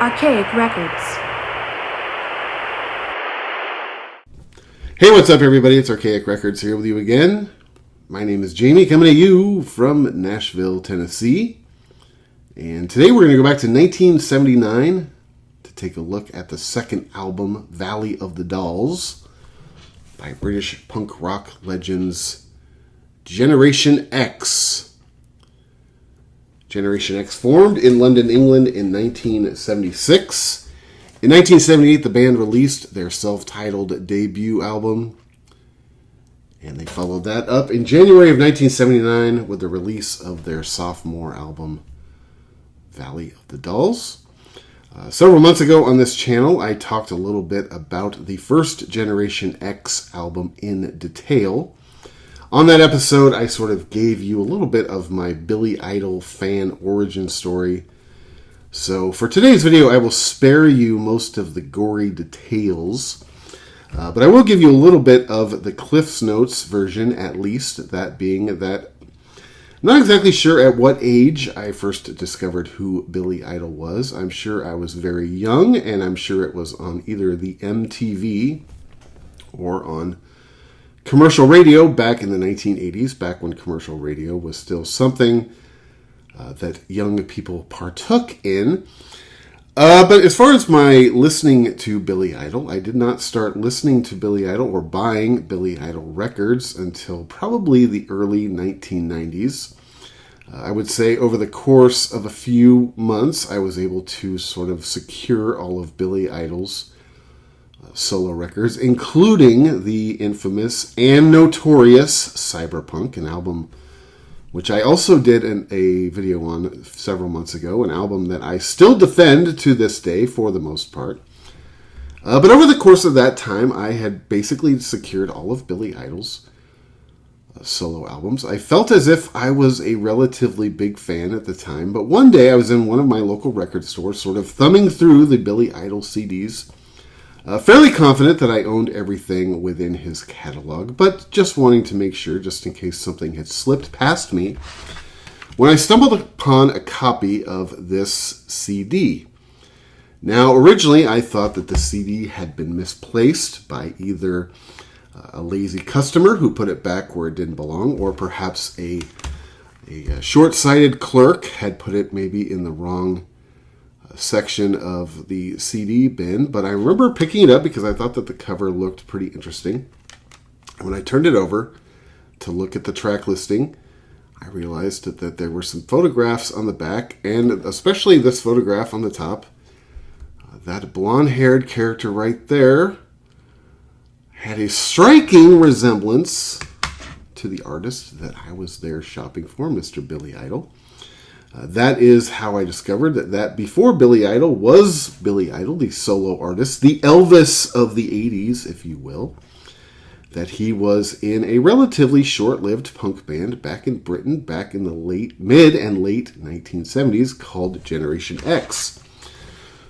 Archaic Records. Hey, what's up, everybody? It's Archaic Records here with you again. My name is Jamie, coming to you from Nashville, Tennessee. And today we're going to go back to 1979 to take a look at the second album, Valley of the Dolls, by British punk rock legends Generation X. Generation X formed in London, England in 1976. In 1978, the band released their self-titled debut album, and they followed that up in January of 1979 with the release of their sophomore album, Valley of the Dolls. Several months ago on this channel, I talked a little bit about the first Generation X album in detail. On that episode, I sort of gave you a little bit of my Billy Idol fan origin story. So for today's video, I will spare you most of the gory details, but I will give you a little bit of the Cliff's Notes version, at least, that being that I'm not exactly sure at what age I first discovered who Billy Idol was. I'm sure I was very young, and I'm sure it was on either the MTV or on commercial radio back in the 1980s, back when commercial radio was still something that young people partook in. But as far as my listening to Billy Idol, I did not start listening to Billy Idol or buying Billy Idol records until probably the early 1990s. I would say over the course of a few months, I was able to sort of secure all of Billy Idol's solo records, including the infamous and notorious Cyberpunk, an album which I also did a video on several months ago, an album that I still defend to this day for the most part. But over the course of that time, I had basically secured all of Billy Idol's solo albums. I felt as if I was a relatively big fan at the time, but one day I was in one of my local record stores sort of thumbing through the Billy Idol CDs, fairly confident that I owned everything within his catalog, but just wanting to make sure, just in case something had slipped past me, when I stumbled upon a copy of this CD. Now, originally, I thought that the CD had been misplaced by either a lazy customer who put it back where it didn't belong, or perhaps a short-sighted clerk had put it maybe in the wrong section of the CD bin, but I remember picking it up because I thought that the cover looked pretty interesting. And when I turned it over to look at the track listing, I realized that there were some photographs on the back, and especially this photograph on the top. That blonde-haired character right there had a striking resemblance to the artist that I was there shopping for, Mr. Billy Idol. That is how I discovered that before Billy Idol was Billy Idol, the solo artist, the Elvis of the 80s, if you will, that he was in a relatively short-lived punk band back in Britain, back in the mid and late 1970s, called Generation X.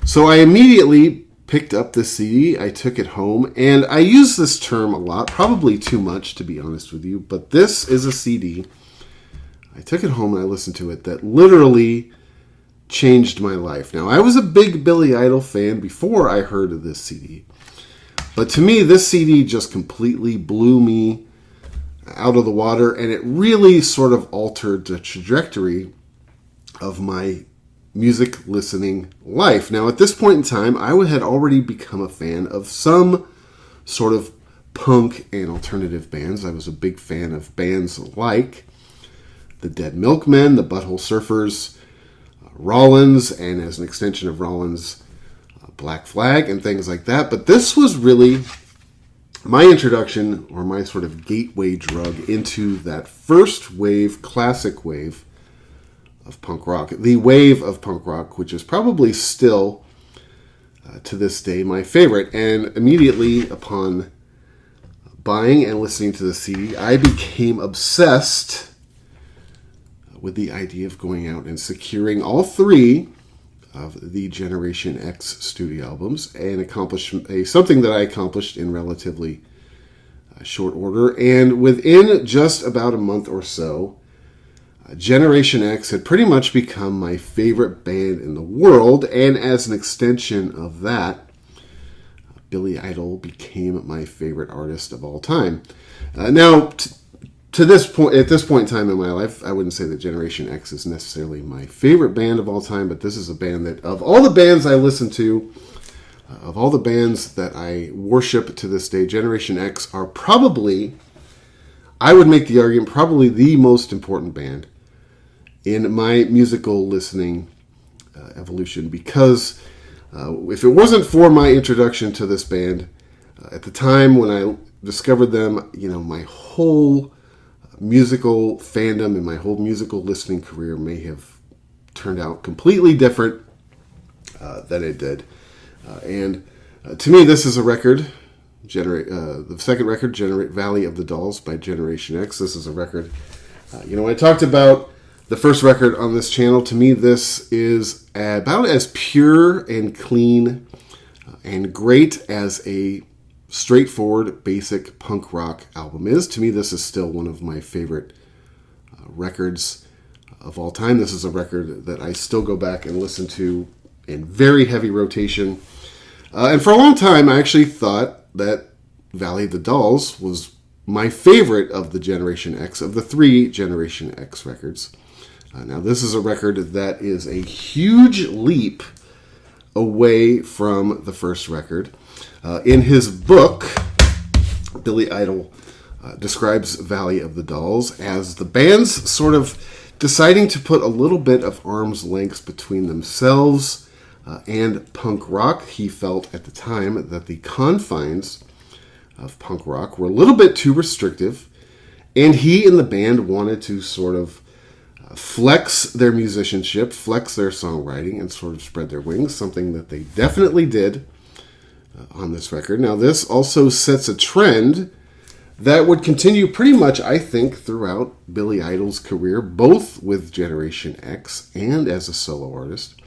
So I immediately picked up this CD, I took it home, and I use this term a lot, probably too much to be honest with you, but this is a CD. I took it home and I listened to it that literally changed my life. Now, I was a big Billy Idol fan before I heard of this CD. But to me, this CD just completely blew me out of the water, and it really sort of altered the trajectory of my music listening life. Now, at this point in time, I had already become a fan of some sort of punk and alternative bands. I was a big fan of bands like the Dead Milkmen, the Butthole Surfers, Rollins, and as an extension of Rollins, Black Flag, and things like that. But this was really my introduction, or my sort of gateway drug into that first wave, classic wave of punk rock. The wave of punk rock, which is probably still, to this day, my favorite. And immediately upon buying and listening to the CD, I became obsessed with the idea of going out and securing all three of the Generation X studio albums, and something that I accomplished in relatively short order. And within just about a month or so, Generation X had pretty much become my favorite band in the world, and as an extension of that, Billy Idol became my favorite artist of all time. Now, to this point, at this point in time in my life, I wouldn't say that Generation X is necessarily my favorite band of all time, but this is a band that, of all the bands I listen to, of all the bands that I worship to this day, Generation X are probably, I would make the argument, probably the most important band in my musical listening evolution, because if it wasn't for my introduction to this band, at the time when I discovered them, my whole musical fandom and my whole musical listening career may have turned out completely different than it did. And to me, this is a record, the second record, Valley of the Dolls by Generation X. This is a record, when I talked about the first record on this channel, to me this is about as pure and clean and great as a straightforward, basic punk rock album is. To me, this is still one of my favorite records of all time. This is a record that I still go back and listen to in very heavy rotation. And for a long time, I actually thought that Valley of the Dolls was my favorite of the Generation X, of the three Generation X records. Now, this is a record that is a huge leap away from the first record. In his book, Billy Idol describes Valley of the Dolls as the band's sort of deciding to put a little bit of arm's length between themselves and punk rock. He felt at the time that the confines of punk rock were a little bit too restrictive, and he and the band wanted to sort of flex their musicianship, flex their songwriting, and sort of spread their wings, something that they definitely did on this record. Now, this also sets a trend that would continue pretty much, I think, throughout Billy Idol's career, both with Generation X and as a solo artist,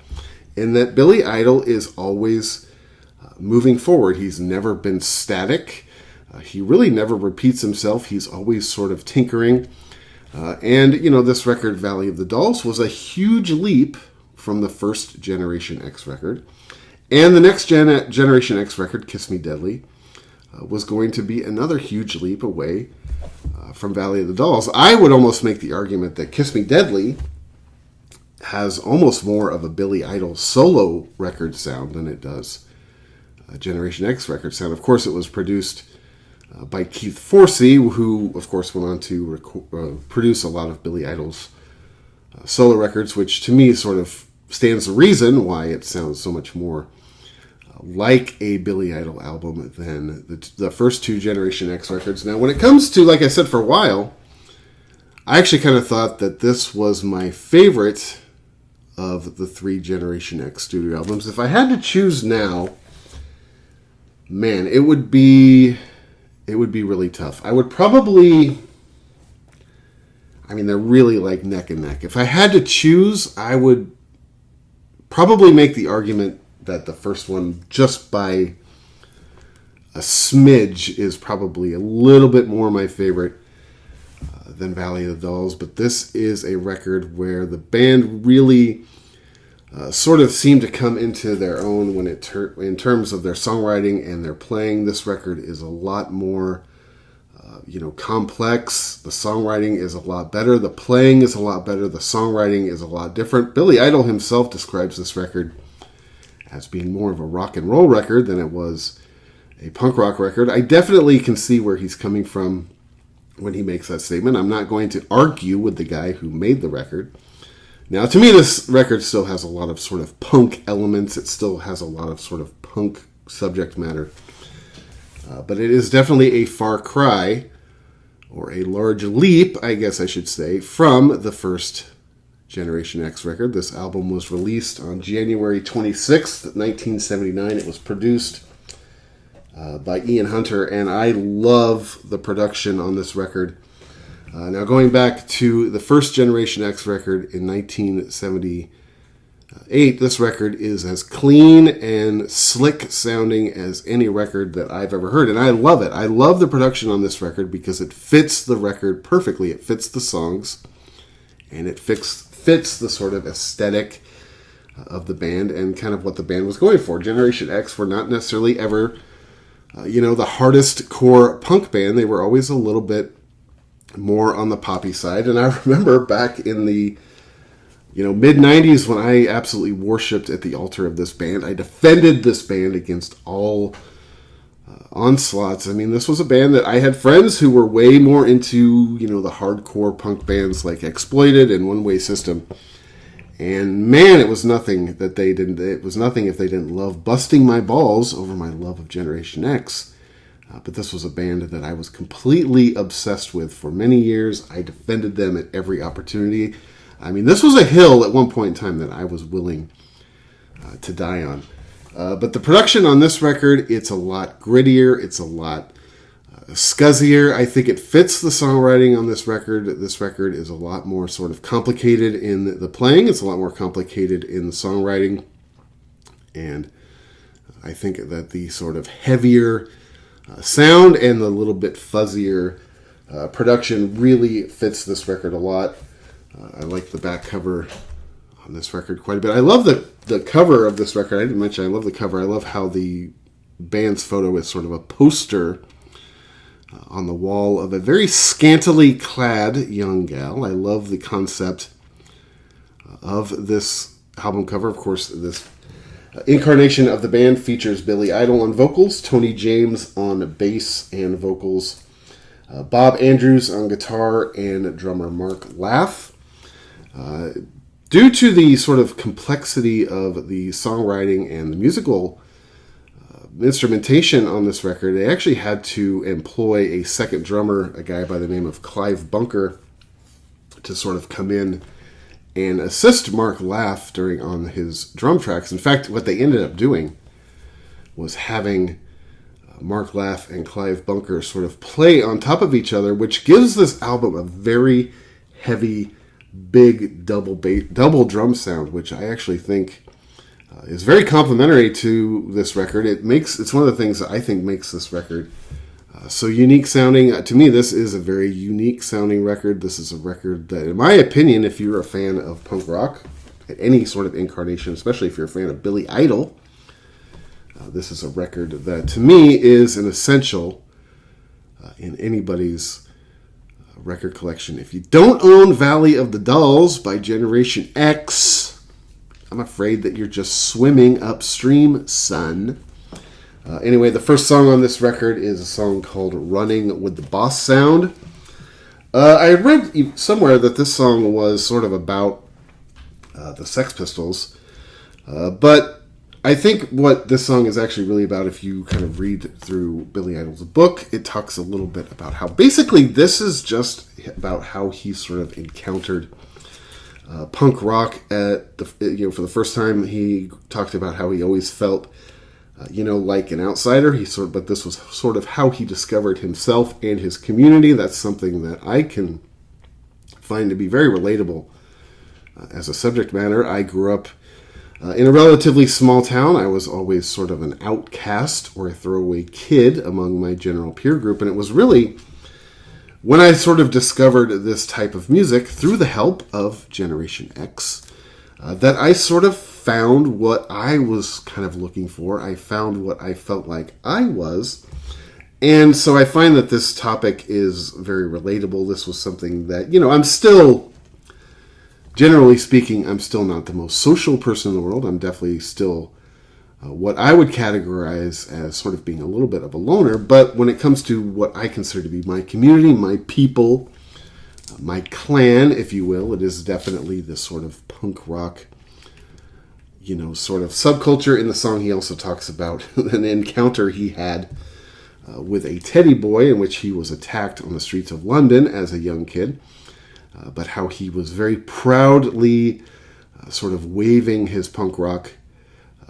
in that Billy Idol is always moving forward. He's never been static. He really never repeats himself. He's always sort of tinkering. And this record, Valley of the Dolls, was a huge leap from the first Generation X record. And the next Generation X record, Kiss Me Deadly, was going to be another huge leap away from Valley of the Dolls. I would almost make the argument that Kiss Me Deadly has almost more of a Billy Idol solo record sound than it does a Generation X record sound. Of course, it was produced by Keith Forsey, who, of course, went on to produce a lot of Billy Idol's solo records, which to me sort of stands the reason why it sounds so much more like a Billy Idol album than the first two Generation X records. Now, when it comes to, like I said, for a while, I actually kind of thought that this was my favorite of the three Generation X studio albums. If I had to choose now, man, it would be really tough. I would probably, they're really like neck and neck. If I had to choose, I would probably make the argument that the first one, just by a smidge, is probably a little bit more my favorite than Valley of the Dolls. But this is a record where the band really sort of seemed to come into their own in terms of their songwriting and their playing. This record is a lot more complex. The songwriting is a lot better. The playing is a lot better. The songwriting is a lot different. Billy Idol himself describes this record as being more of a rock and roll record than it was a punk rock record. I definitely can see where he's coming from when he makes that statement. I'm not going to argue with the guy who made the record. Now, to me, this record still has a lot of sort of punk elements. It still has a lot of sort of punk subject matter. But it is definitely a far cry, or a large leap, I guess I should say, from the first Generation X record. This album was released on January 26th, 1979. It was produced by Ian Hunter, and I love the production on this record. Now, going back to the first Generation X record in 1978, this record is as clean and slick sounding as any record that I've ever heard, and I love it. I love the production on this record because it fits the record perfectly. It fits the songs, and it fits the sort of aesthetic of the band and kind of what the band was going for. Generation X were not necessarily ever, the hardest core punk band. They were always a little bit more on the poppy side. And I remember back in the mid-90s when I absolutely worshipped at the altar of this band. I defended this band against all onslaughts. I mean, this was a band that I had friends who were way more into, the hardcore punk bands like Exploited and One Way System. And man, it was nothing if they didn't love busting my balls over my love of Generation X. But this was a band that I was completely obsessed with for many years. I defended them at every opportunity. I mean, this was a hill at one point in time that I was willing to die on. But the production on this record, it's a lot grittier. It's a lot scuzzier. I think it fits the songwriting on this record. This record is a lot more sort of complicated in the playing. It's a lot more complicated in the songwriting. And I think that the sort of heavier sound and the little bit fuzzier production really fits this record a lot. I like the back cover on this record quite a bit. I love the cover of this record. I didn't mention I love the cover. I love how the band's photo is sort of a poster on the wall of a very scantily clad young gal. I love the concept of this album cover. Of course, this incarnation of the band features Billy Idol on vocals, Tony James on bass and vocals, Bob Andrews on guitar, and drummer Mark Laff. Due to the sort of complexity of the songwriting and the musical instrumentation on this record, they actually had to employ a second drummer, a guy by the name of Clive Bunker, to sort of come in and assist Mark Laff on his drum tracks. In fact, what they ended up doing was having Mark Laff and Clive Bunker sort of play on top of each other, which gives this album a very heavy, big double drum sound, which I actually think is very complimentary to this record. It's one of the things that I think makes this record so unique sounding. To me, this is a very unique sounding record. This is a record that, in my opinion, if you're a fan of punk rock at any sort of incarnation, especially if you're a fan of Billy Idol, this is a record that, to me, is an essential in anybody's record collection. If you don't own Valley of the Dolls by Generation X, I'm afraid that you're just swimming upstream, son. Anyway, the first song on this record is a song called Running with the Boss Sound. I read somewhere that this song was sort of about the Sex Pistols, but I think what this song is actually really about, if you kind of read through Billy Idol's book, it talks a little bit about how basically this is just about how he sort of encountered punk rock for the first time. He talked about how he always felt like an outsider. But this was sort of how he discovered himself and his community. That's something that I can find to be very relatable as a subject matter. I grew up in a relatively small town. I was always sort of an outcast or a throwaway kid among my general peer group, and it was really when I sort of discovered this type of music through the help of Generation X that I sort of found what I was kind of looking for. I found what I felt like I was. And so I find that this topic is very relatable. This was something that, I'm still, generally speaking, I'm still not the most social person in the world. I'm definitely still what I would categorize as sort of being a little bit of a loner. But when it comes to what I consider to be my community, my people, my clan, if you will, it is definitely this sort of punk rock, sort of subculture. In the song, he also talks about an encounter he had with a teddy boy in which he was attacked on the streets of London as a young kid, but how he was very proudly sort of waving his punk rock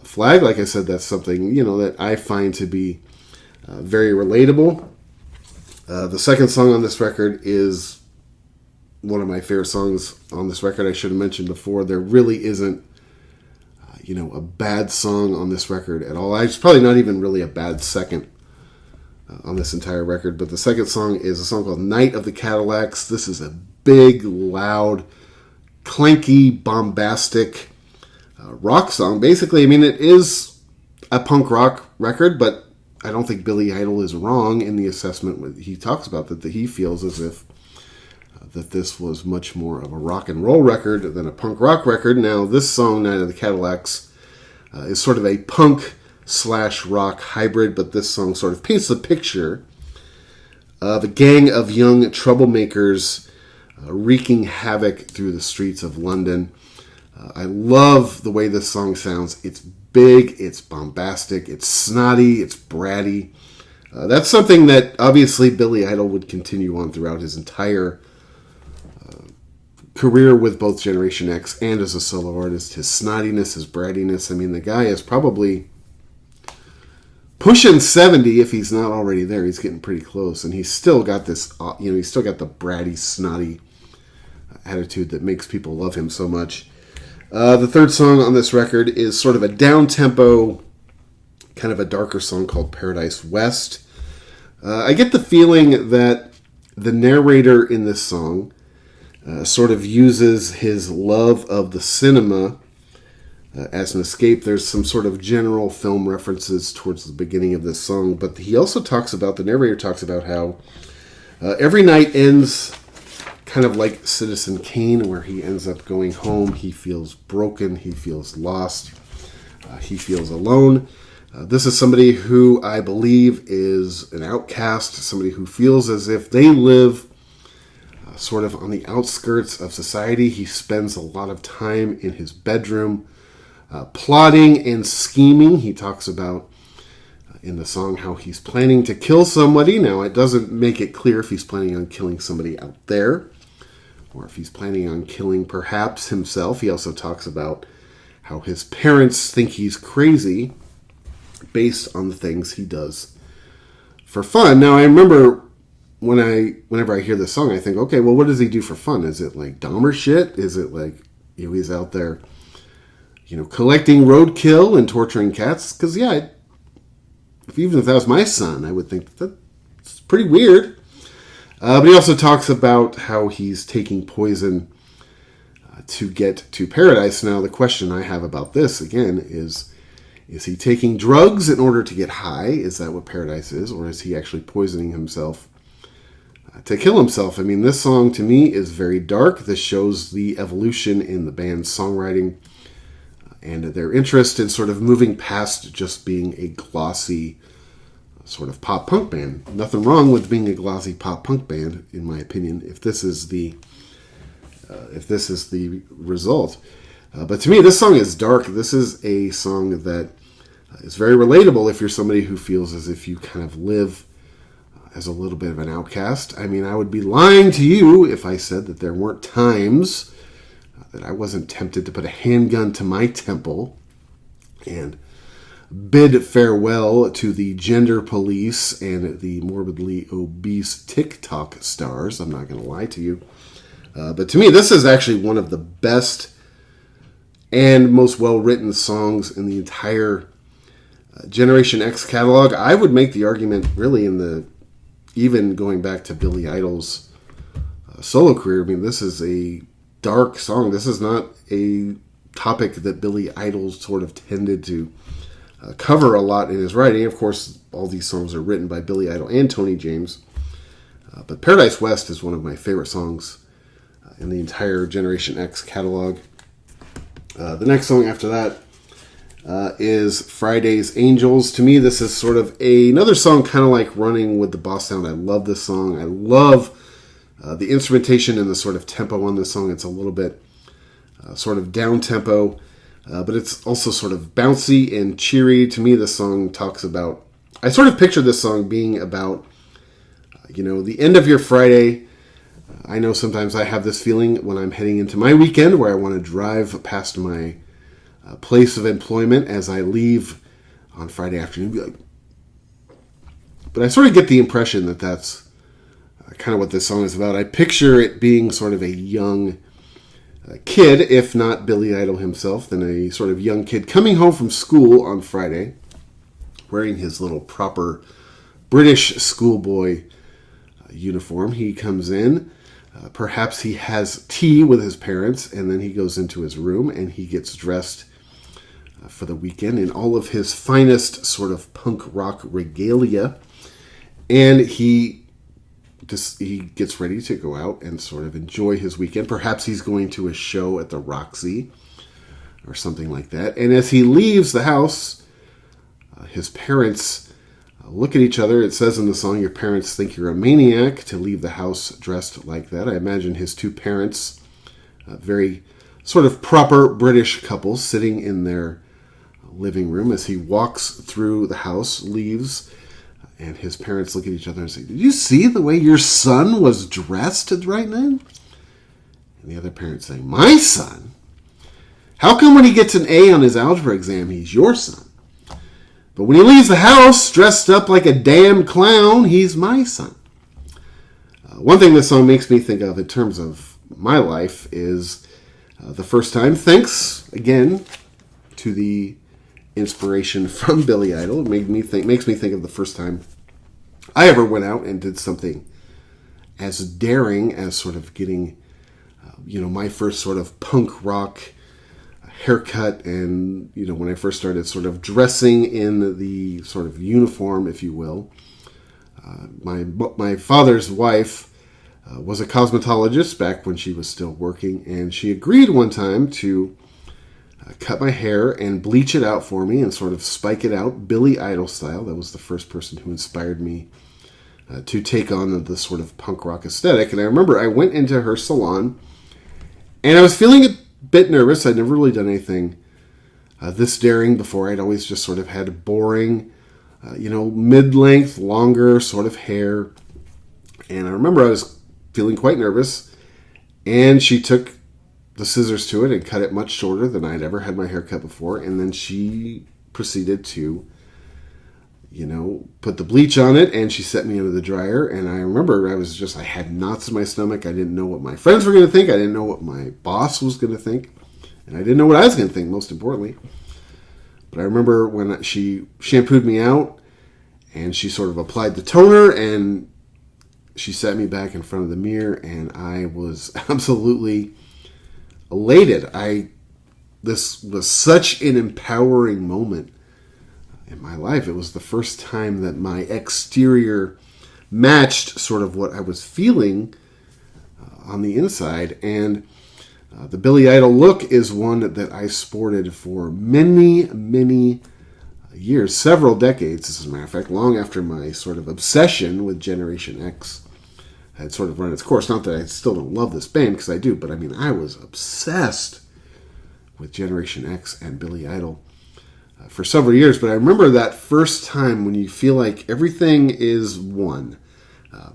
flag. Like I said, that's something, that I find to be very relatable. The second song on this record is one of my favorite songs on this record. I should have mentioned before, there really isn't, a bad song on this record at all. It's probably not even really a bad second on this entire record, but the second song is a song called Night of the Cadillacs. This is a big, loud, clanky, bombastic rock song. Basically, I mean, it is a punk rock record, but I don't think Billy Idol is wrong in the assessment. He talks about that he feels as if that this was much more of a rock and roll record than a punk rock record. Now, this song, Night of the Cadillacs, is sort of a punk / rock hybrid, but this song sort of paints the picture of a gang of young troublemakers wreaking havoc through the streets of London. I love the way this song sounds. It's big, it's bombastic, it's snotty, it's bratty. That's something that obviously Billy Idol would continue on throughout his entire career with both Generation X and as a solo artist. His snottiness, his brattiness. I mean, the guy is probably pushing 70 if he's not already there. He's getting pretty close, and he's still got this, he's still got the bratty, snotty attitude that makes people love him so much. The third song on this record is sort of a down-tempo, kind of a darker song called Paradise West. I get the feeling that the narrator in this song sort of uses his love of the cinema as an escape. There's some sort of general film references towards the beginning of this song, but he also the narrator talks about how every night ends kind of like Citizen Kane, where he ends up going home. He feels broken, he feels lost, he feels alone. This is somebody who I believe is an outcast, somebody who feels as if they live sort of on the outskirts of society. He spends a lot of time in his bedroom plotting and scheming. He talks about in the song how he's planning to kill somebody. Now, it doesn't make it clear if he's planning on killing somebody out there or if he's planning on killing perhaps himself. He also talks about how his parents think he's crazy based on the things he does for fun. Now, I remember whenever I hear this song, I think, okay, well, what does he do for fun? Is it like Dahmer shit? Is it like, he's out there, collecting roadkill and torturing cats? Because, yeah, even if that was my son, I would think that's pretty weird. But he also talks about how he's taking poison to get to paradise. Now, the question I have about this, again, is he taking drugs in order to get high? Is that what paradise is? Or is he actually poisoning himself to kill himself? I mean, this song to me is very dark. This shows the evolution in the band's songwriting and their interest in sort of moving past just being a glossy sort of pop punk band. Nothing wrong with being a glossy pop punk band, in my opinion, if this is the result. But to me, this song is dark. This is a song that is very relatable if you're somebody who feels as if you kind of live as a little bit of an outcast. I mean, I would be lying to you if I said that there weren't times that I wasn't tempted to put a handgun to my temple and bid farewell to the gender police and the morbidly obese TikTok stars. I'm not going to lie to you. But to me, this is actually one of the best and most well-written songs in the entire Generation X catalog. I would make the argument, really, even going back to Billy Idol's solo career. I mean, this is a dark song. This is not a topic that Billy Idol sort of tended to cover a lot in his writing. Of course, all these songs are written by Billy Idol and Tony James. But Paradise West is one of my favorite songs in the entire Generation X catalog. The next song after that is Friday's Angels. To me, this is sort of another song kind of like Running with the Boss Sound. I love this song. I love the instrumentation and the sort of tempo on this song. It's a little bit sort of down-tempo, but it's also sort of bouncy and cheery. To me, this song talks about... I sort of picture this song being about, the end of your Friday. I know sometimes I have this feeling when I'm heading into my weekend where I want to drive past my place of employment as I leave on Friday afternoon. But I sort of get the impression that that's kind of what this song is about. I picture it being sort of a young kid, if not Billy Idol himself, then a sort of young kid coming home from school on Friday, wearing his little proper British schoolboy uniform. He comes in Perhaps he has tea with his parents, and then he goes into his room and he gets dressed for the weekend in all of his finest sort of punk rock regalia. And he gets ready to go out and sort of enjoy his weekend. Perhaps he's going to a show at the Roxy or something like that. And as he leaves the house, his parents look at each other. It says in the song, your parents think you're a maniac to leave the house dressed like that. I imagine his two parents, very sort of proper British couple, sitting in their living room as he walks through the house, leaves, and his parents look at each other and say, did you see the way your son was dressed right now? And the other parent saying, my son? How come when he gets an A on his algebra exam, he's your son? But when he leaves the house dressed up like a damn clown, he's my son. One thing this song makes me think of in terms of my life is the first time, thanks again to the inspiration from Billy Idol. It makes me think of the first time I ever went out and did something as daring as sort of getting, my first sort of punk rock haircut, and when I first started sort of dressing in the sort of uniform, if you will. My father's wife was a cosmetologist back when she was still working, and she agreed one time to cut my hair and bleach it out for me and sort of spike it out Billy Idol style. That was the first person who inspired me to take on the sort of punk rock aesthetic. And I remember I went into her salon and I was feeling a bit nervous. I'd never really done anything this daring before. I'd always just sort of had boring, mid-length, longer sort of hair. And I remember I was feeling quite nervous, and she took the scissors to it and cut it much shorter than I'd ever had my hair cut before. And then she proceeded to, put the bleach on it, and she set me under the dryer. And I remember I had knots in my stomach. I didn't know what my friends were going to think. I didn't know what my boss was going to think. And I didn't know what I was going to think, most importantly. But I remember when she shampooed me out, and she sort of applied the toner, and she sat me back in front of the mirror, and I was absolutely elated. This was such an empowering moment in my life. It was the first time that my exterior matched sort of what I was feeling on the inside. And the Billy Idol look is one that I sported for many, many years, several decades, as a matter of fact, long after my sort of obsession with Generation X had sort of run its course. Not that I still don't love this band, because I do, but I was obsessed with Generation X and Billy Idol for several years. But I remember that first time when you feel like everything is one.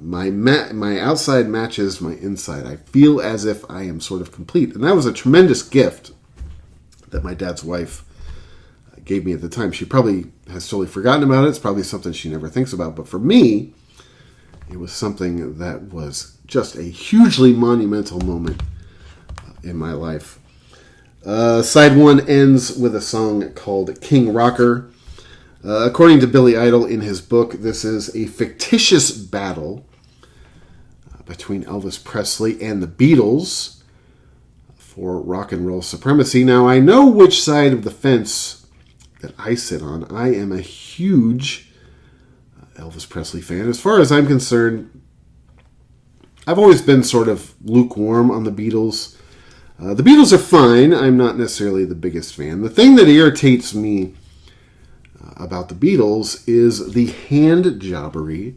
My outside matches my inside. I feel as if I am sort of complete. And that was a tremendous gift that my dad's wife gave me at the time. She probably has totally forgotten about it. It's probably something she never thinks about. But for me, it was something that was just a hugely monumental moment in my life. Side 1 ends with a song called King Rocker. According to Billy Idol in his book, this is a fictitious battle between Elvis Presley and the Beatles for rock and roll supremacy. Now, I know which side of the fence that I sit on. I am a huge Elvis Presley fan. As far as I'm concerned, I've always been sort of lukewarm on the Beatles. The Beatles are fine. I'm not necessarily the biggest fan. The thing that irritates me about the Beatles is the hand jobbery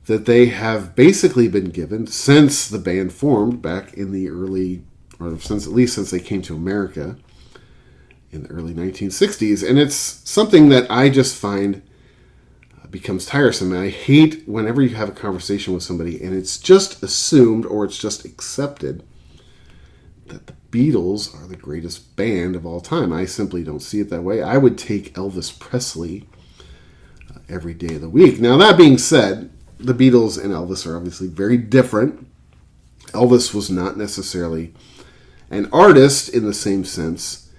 that they have basically been given since the band formed back in the early, or since they came to America in the early 1960s. And it's something that I just find becomes tiresome. And I hate whenever you have a conversation with somebody and it's just assumed or it's just accepted that the Beatles are the greatest band of all time. I simply don't see it that way. I would take Elvis Presley every day of the week. Now, that being said, the Beatles and Elvis are obviously very different. Elvis was not necessarily an artist in the same sense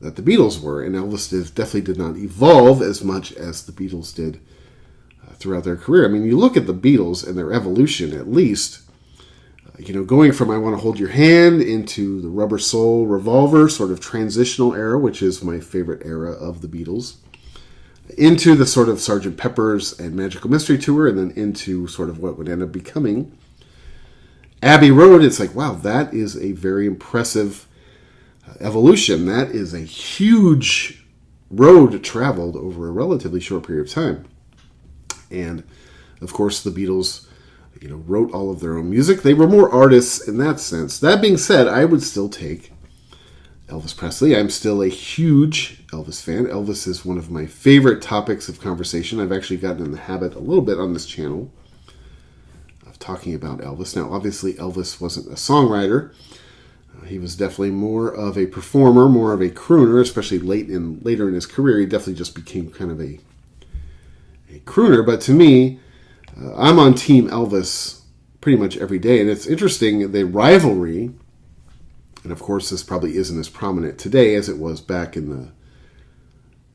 that the Beatles were, and Elvis definitely did not evolve as much as the Beatles did throughout their career. I mean, you look at the Beatles and their evolution, at least. Going from I Want to Hold Your Hand into the Rubber Soul Revolver sort of transitional era, which is my favorite era of the Beatles, into the sort of Sgt. Pepper's and Magical Mystery Tour, and then into sort of what would end up becoming Abbey Road. It's like, wow, that is a very impressive evolution. That is a huge road traveled over a relatively short period of time. And, of course, the Beatles, wrote all of their own music. They were more artists in that sense. That being said, I would still take Elvis Presley. I'm still a huge Elvis fan. Elvis is one of my favorite topics of conversation. I've actually gotten in the habit a little bit on this channel of talking about Elvis. Now, obviously, Elvis wasn't a songwriter. He was definitely more of a performer, more of a crooner, especially later in his career. He definitely just became kind of a crooner. But to me, I'm on Team Elvis pretty much every day. And it's interesting, the rivalry. And of course, this probably isn't as prominent today as it was back in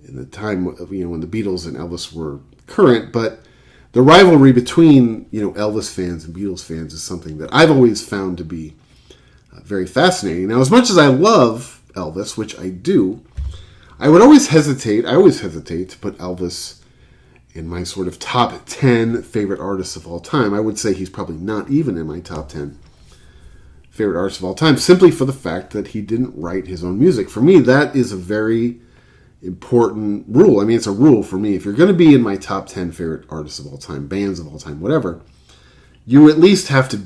the time of, when the Beatles and Elvis were current. But the rivalry between Elvis fans and Beatles fans is something that I've always found to be very fascinating. Now, as much as I love Elvis, which I do, I always hesitate to put Elvis in my sort of top 10 favorite artists of all time. I would say he's probably not even in my top 10 favorite artist of all time, simply for the fact that he didn't write his own music. For me, that is a very important rule. I mean, it's a rule for me. If you're going to be in my top 10 favorite artists of all time, bands of all time, whatever, you at least have to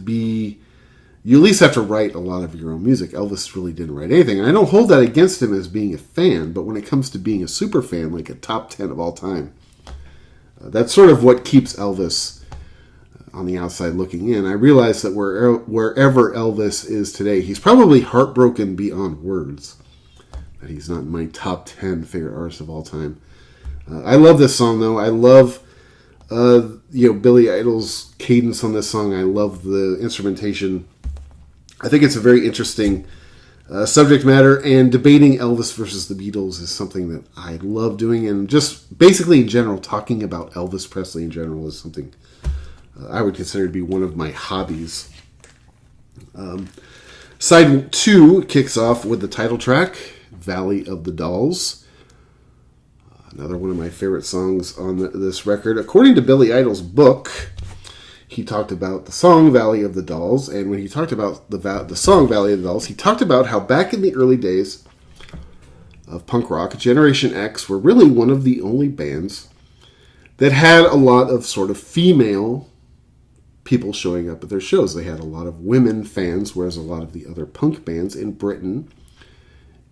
write a lot of your own music. Elvis really didn't write anything. And I don't hold that against him as being a fan, but when it comes to being a super fan, like a top 10 of all time, that's sort of what keeps Elvis on the outside looking in. I realize that wherever Elvis is today, he's probably heartbroken beyond words that he's not in my top 10 favorite artists of all time. I love this song, though. I love Billy Idol's cadence on this song. I love the instrumentation. I think it's a very interesting subject matter, and debating Elvis versus the Beatles is something that I love doing, and just basically in general, talking about Elvis Presley in general is something I would consider to be one of my hobbies. Side 2 kicks off with the title track, Valley of the Dolls. Another one of my favorite songs on this record. According to Billy Idol's book, he talked about the song Valley of the Dolls, and when he talked about the song Valley of the Dolls, he talked about how back in the early days of punk rock, Generation X were really one of the only bands that had a lot of sort of female people showing up at their shows. They had a lot of women fans, whereas a lot of the other punk bands in Britain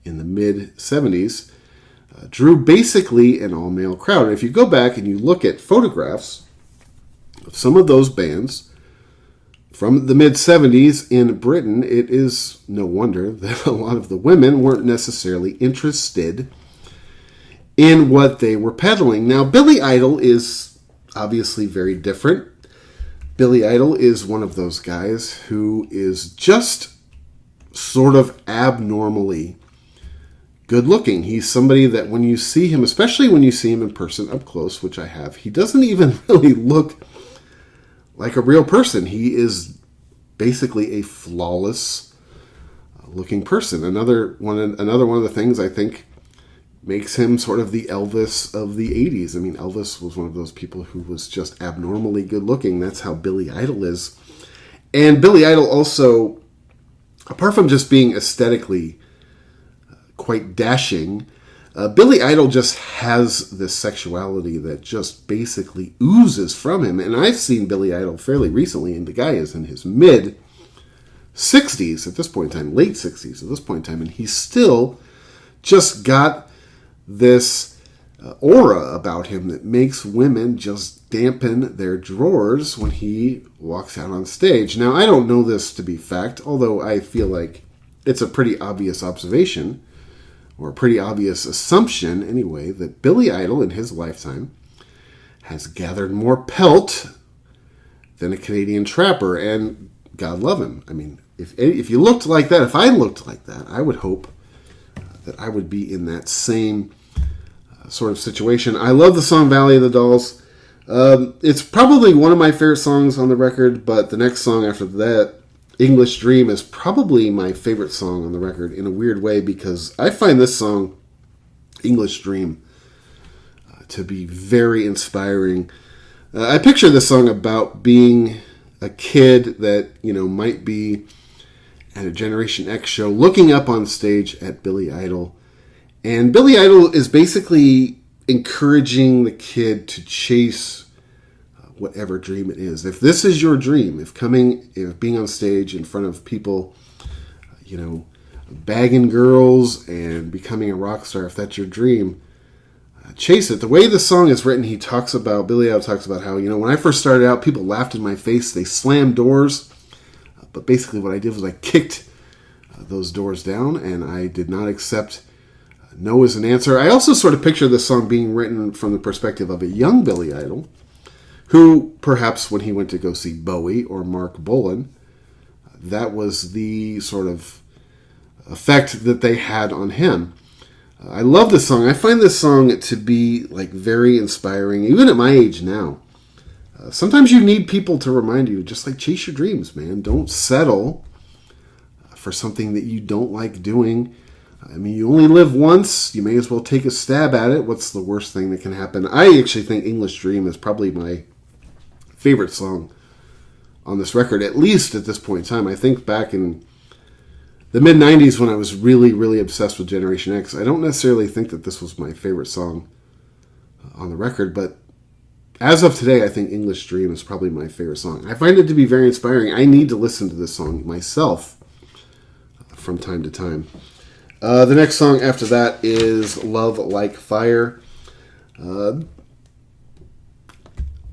in the mid-70s drew basically an all-male crowd. And if you go back and you look at photographs of some of those bands from the mid-70s in Britain, it is no wonder that a lot of the women weren't necessarily interested in what they were peddling. Now, Billy Idol is obviously very different. Billy Idol is one of those guys who is just sort of abnormally good looking. He's somebody that when you see him, especially when you see him in person up close, which I have, he doesn't even really look like a real person. He is basically a flawless looking person. Another one of the things I think makes him sort of the Elvis of the 80s. I mean, Elvis was one of those people who was just abnormally good looking. That's how Billy Idol is. And Billy Idol also, apart from just being aesthetically quite dashing, Billy Idol just has this sexuality that just basically oozes from him. And I've seen Billy Idol fairly recently, and the guy is in his mid-60s at this point in time, late 60s at this point in time, and he's still just got this aura about him that makes women just dampen their drawers when he walks out on stage. Now, I don't know this to be fact, although I feel like it's a pretty obvious observation, or a pretty obvious assumption, anyway, that Billy Idol in his lifetime has gathered more pelt than a Canadian trapper, and God love him. I mean, if you looked like that, if I looked like that, I would hope that I would be in that same sort of situation. I love the song Valley of the Dolls. It's probably one of my favorite songs on the record, but the next song after that English Dream is probably my favorite song on the record in a weird way, because I find this song, English Dream, to be very inspiring. I picture this song about being a kid that, might be at a Generation X show looking up on stage at Billy Idol. And Billy Idol is basically encouraging the kid to chase whatever dream it is. If this is your dream, if being on stage in front of people, bagging girls and becoming a rock star, if that's your dream, chase it. The way the song is written, Billy Idol talks about how, when I first started out, people laughed in my face, they slammed doors, but basically what I did was I kicked those doors down, and I did not accept no as an answer. I also sort of picture this song being written from the perspective of a young Billy Idol, who perhaps when he went to go see Bowie or Mark Bolan, that was the sort of effect that they had on him. I love this song. I find this song to be very inspiring, even at my age now. Sometimes you need people to remind you, just chase your dreams, man. Don't settle for something that you don't like doing. You only live once. You may as well take a stab at it. What's the worst thing that can happen? I actually think English Dream is probably my favorite song on this record, at least at this point in time. I think back in the mid-'90s when I was really, really obsessed with Generation X, I don't necessarily think that this was my favorite song on the record, but as of today, I think English Dream is probably my favorite song. I find it to be very inspiring. I need to listen to this song myself from time to time. The next song after that is Love Like Fire.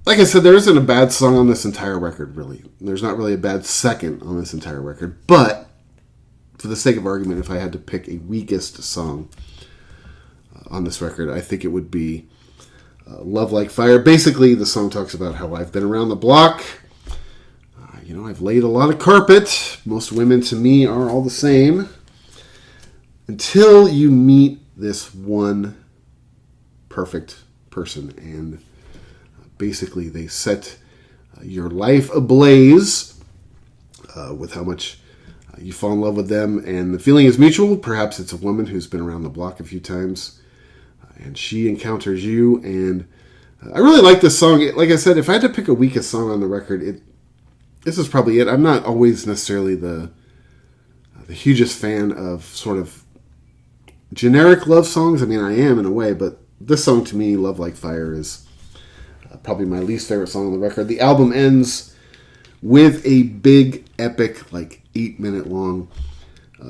Like I said, there isn't a bad song on this entire record, really. There's not really a bad second on this entire record, but for the sake of argument, if I had to pick a weakest song on this record, I think it would be Love Like Fire. Basically, the song talks about how I've been around the block. I've laid a lot of carpet. Most women to me are all the same. Until you meet this one perfect person. And basically, they set your life ablaze with how much you fall in love with them, and the feeling is mutual. Perhaps it's a woman who's been around the block a few times, and she encounters you. And I really like this song. Like I said, if I had to pick a weakest song on the record, this is probably it. I'm not always necessarily the hugest fan of sort of generic love songs. I am in a way, but this song to me, Love Like Fire, is probably my least favorite song on the record. The album ends with a big, epic, 8-minute long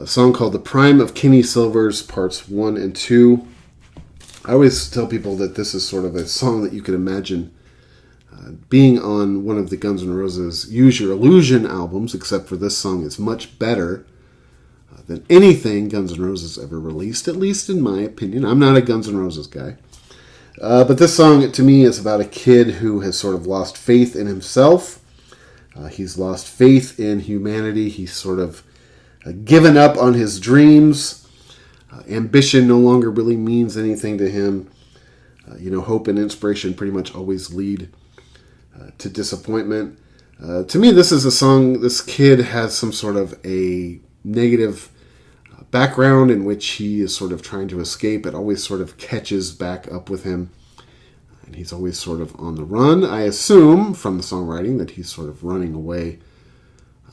song called The Prime of Kenny Silvers, Parts 1 and 2. I always tell people that this is sort of a song that you can imagine being on one of the Guns N' Roses Use Your Illusion albums, except for this song is much better than anything Guns N' Roses ever released, at least in my opinion. I'm not a Guns N' Roses guy. But this song, to me, is about a kid who has sort of lost faith in himself. He's lost faith in humanity. He's sort of given up on his dreams. Ambition no longer really means anything to him. Hope and inspiration pretty much always lead to disappointment. To me, this is a song, this kid has some sort of a negative background in which he is sort of trying to escape. It always sort of catches back up with him. And he's always sort of on the run. I assume from the songwriting that he's sort of running away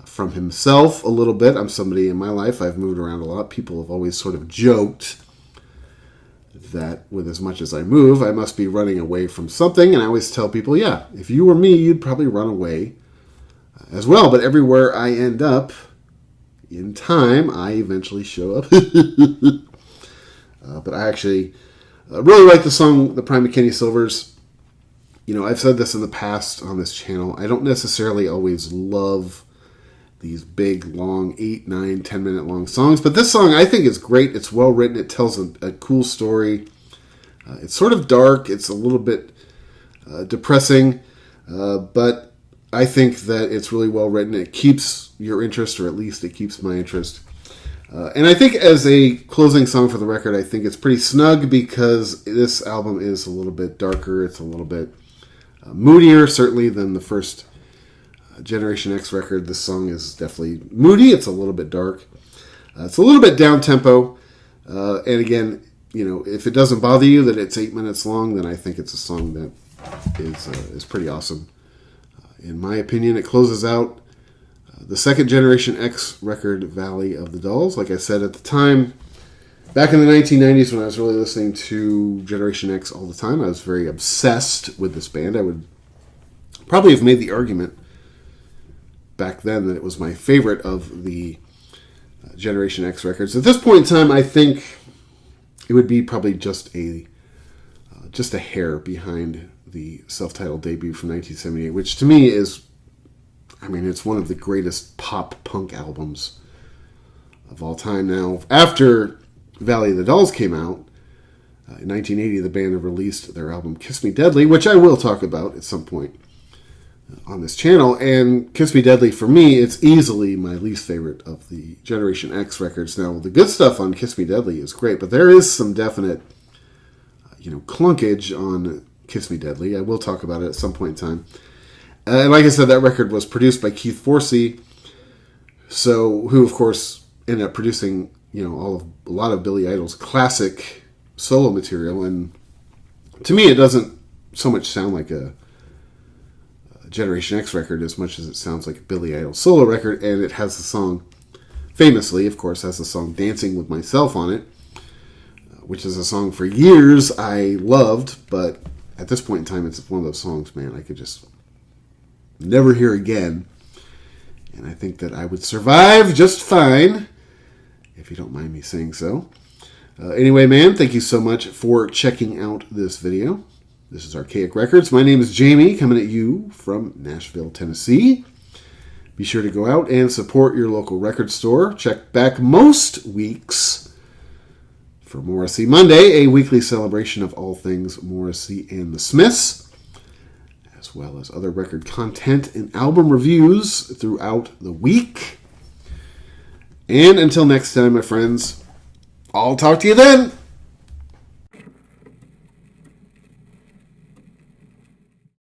from himself a little bit. I'm somebody in my life, I've moved around a lot. People have always sort of joked that with as much as I move, I must be running away from something. And I always tell people, yeah, if you were me, you'd probably run away as well. But everywhere I end up, in time, I eventually show up. But I actually really like the song, The Prime of Kenny Silvers. I've said this in the past on this channel. I don't necessarily always love these big, long, 8, 9, 10-minute long songs. But this song, I think, is great. It's well written. It tells a cool story. It's sort of dark. It's a little bit depressing. But I think that it's really well written. It keeps your interest, or at least it keeps my interest. And I think as a closing song for the record, I think it's pretty snug because this album is a little bit darker. It's a little bit moodier, certainly, than the first Generation X record. This song is definitely moody. It's a little bit dark. It's a little bit down-tempo. And again, if it doesn't bother you that it's 8 minutes long, then I think it's a song that is pretty awesome. In my opinion, it closes out the second Generation X record, Valley of the Dolls. Like I said at the time, back in the 1990s when I was really listening to Generation X all the time, I was very obsessed with this band. I would probably have made the argument back then that it was my favorite of the Generation X records. At this point in time, I think it would be probably just a hair behind the self-titled debut from 1978, which to me is, it's one of the greatest pop-punk albums of all time. Now, after Valley of the Dolls came out, in 1980, the band had released their album Kiss Me Deadly, which I will talk about at some point on this channel. And Kiss Me Deadly, for me, it's easily my least favorite of the Generation X records. Now, the good stuff on Kiss Me Deadly is great, but there is some definite, clunkage on Kiss Me Deadly. I will talk about it at some point in time. And like I said, that record was produced by Keith Forsey, who, of course, ended up producing, a lot of Billy Idol's classic solo material. And to me, it doesn't so much sound like a Generation X record as much as it sounds like a Billy Idol solo record. And it has the song, famously, of course, has the song Dancing With Myself on it, which is a song for years I loved, but at this point in time, it's one of those songs, man, I could just never hear again. And I think that I would survive just fine, if you don't mind me saying so. Anyway, man, thank you so much for checking out this video. This is Archaic Records. My name is Jamie, coming at you from Nashville, Tennessee. Be sure to go out and support your local record store. Check back most weeks for Morrissey Monday, a weekly celebration of all things Morrissey and the Smiths, as well as other record content and album reviews throughout the week. And until next time, my friends, I'll talk to you then.